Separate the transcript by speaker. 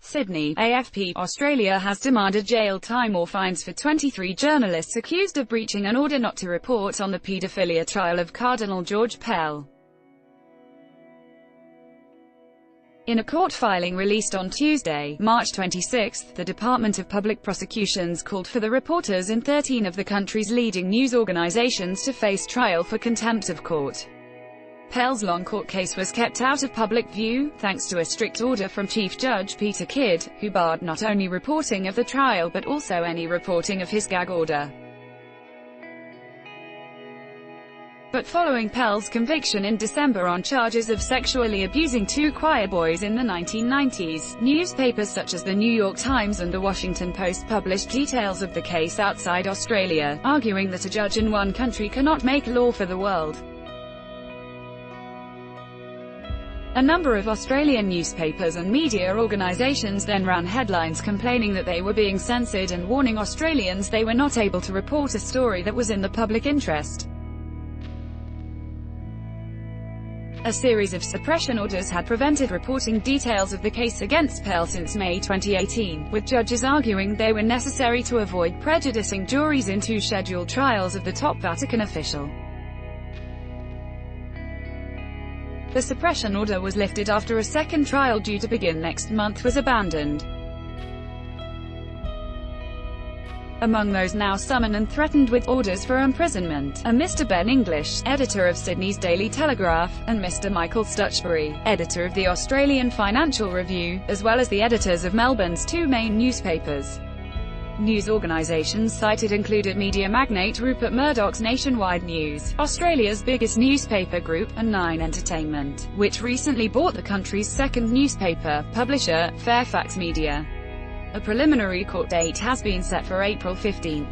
Speaker 1: Sydney, AFP, Australia has demanded jail time or fines for 23 journalists accused of breaching an order not to report on the paedophilia trial of Cardinal George Pell. In a court filing released on Tuesday, March 26, the Department of Public Prosecutions called for the reporters in 13 of the country's leading news organizations to face trial for contempt of court. Pell's long court case was kept out of public view, thanks to a strict order from Chief Judge Peter Kidd, who barred not only reporting of the trial but also any reporting of his gag order. But following Pell's conviction in December on charges of sexually abusing two choir boys in the 1990s, newspapers such as the New York Times and the Washington Post published details of the case outside Australia, arguing that a judge in one country cannot make law for the world. A number of Australian newspapers and media organisations then ran headlines complaining that they were being censored and warning Australians they were not able to report a story that was in the public interest. A series of suppression orders had prevented reporting details of the case against Pell since May 2018, with judges arguing they were necessary to avoid prejudicing juries in two scheduled trials of the top Vatican official. The suppression order was lifted after a second trial due to begin next month was abandoned. Among those now summoned and threatened with orders for imprisonment are Mr. Ben English, editor of Sydney's Daily Telegraph, and Mr. Michael Stutchbury, editor of the Australian Financial Review, as well as the editors of Melbourne's two main newspapers. News organisations cited included media magnate Rupert Murdoch's Nationwide News, Australia's biggest newspaper group, and Nine Entertainment, which recently bought the country's second newspaper publisher, Fairfax Media. A preliminary court date has been set for April 15.